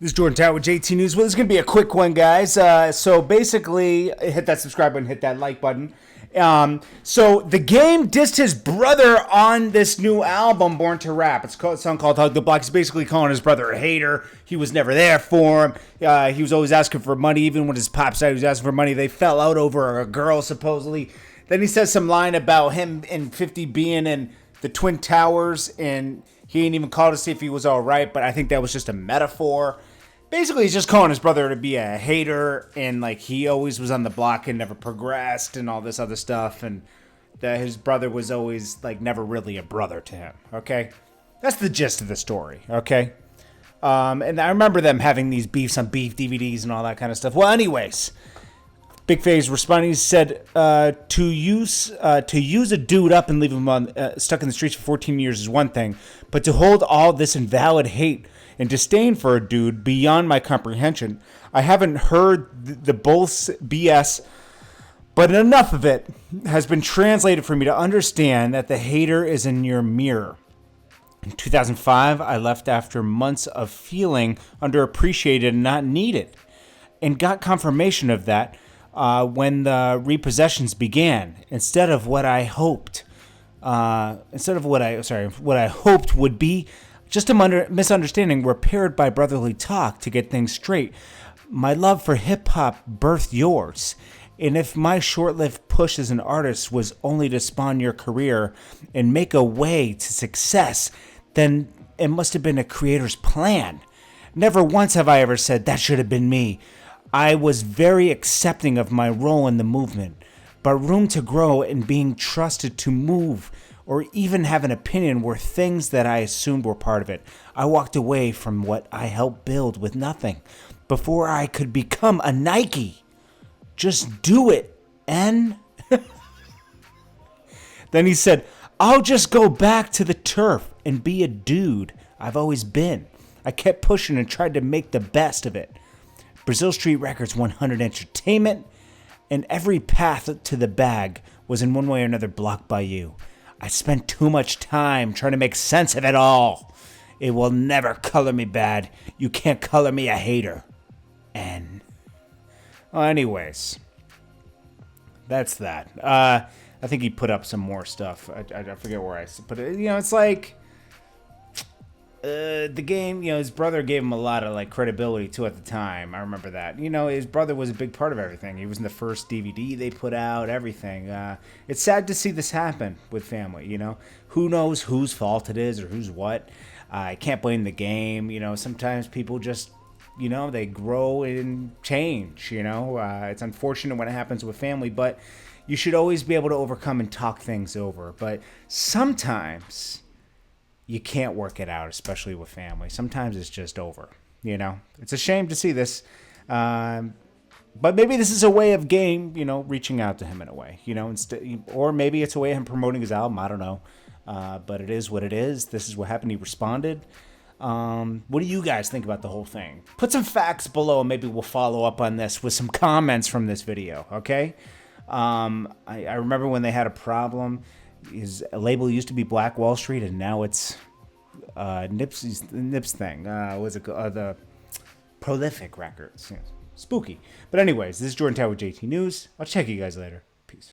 This is Jordan Tower with JT News. Well, this is going to be a quick one, guys. So basically, hit that subscribe button, hit that like button. So the game dissed his brother on this new album, Born to Rap. It's a song called Hug the Block. He's basically calling his brother a hater. He was never there for him. He was always asking for money. Even when his pop side was asking for money, they fell out over a girl, supposedly. Then he says some line about him and 50 being in the Twin Towers, and he ain't even called to see if he was all right, but I think that was just a metaphor. Basically, he's just calling his brother to be a hater, and like he always was on the block and never progressed and all this other stuff, and that his brother was always like never really a brother to him. Okay, that's the gist of the story. Okay, and I remember them having these beefs on beef DVDs and all that kind of stuff. Well, anyways, Big Fase responding, he said to use a dude up and leave him stuck in the streets for 14 years is one thing, but to hold all this invalid hate and disdain for a dude beyond my comprehension. I haven't heard the bull BS, but enough of it has been translated for me to understand that the hater is in your mirror. In 2005, I left after months of feeling underappreciated and not needed, and got confirmation of that when the repossessions began. Instead of what I hoped would be just a misunderstanding repaired by brotherly talk to get things straight. My love for hip-hop birthed yours. And if my short-lived push as an artist was only to spawn your career and make a way to success, then it must have been a creator's plan. Never once have I ever said, that should have been me. I was very accepting of my role in the movement, but room to grow and being trusted to move or even have an opinion were things that I assumed were part of it. I walked away from what I helped build with nothing before I could become a Nike. Just do it, N. Then he said, I'll just go back to the turf and be a dude I've always been. I kept pushing and tried to make the best of it. Brazil Street Records 100 Entertainment, and every path to the bag was in one way or another blocked by you. I spent too much time trying to make sense of it all. It will never color me bad. You can't color me a hater. And well, anyways, that's that. I think he put up some more stuff. I forget where I put it. You know, it's like the game, you know, his brother gave him a lot of like credibility too at the time. I remember that. You know, his brother was a big part of everything. He was in the first DVD they put out, everything. It's sad to see this happen with family, you know. Who knows whose fault it is or who's what. I can't blame the game. You know, sometimes people just, you know, they grow and change, you know. It's unfortunate when it happens with family, but you should always be able to overcome and talk things over. But sometimes you can't work it out, especially with family. Sometimes it's just over, you know. It's a shame to see this. But maybe this is a way of game, you know, reaching out to him in a way, you know, or maybe it's a way of him promoting his album. I don't know. But it is what it is. This is what happened. He responded. What do you guys think about the whole thing? Put some facts below, and maybe we'll follow up on this with some comments from this video, okay? I remember when they had a problem. His label used to be Black Wall Street, and now it's Nip's thing. Was it the Prolific Records? Yeah, spooky. But anyways, this is Jordan Tower with JT News. I'll check you guys later. Peace.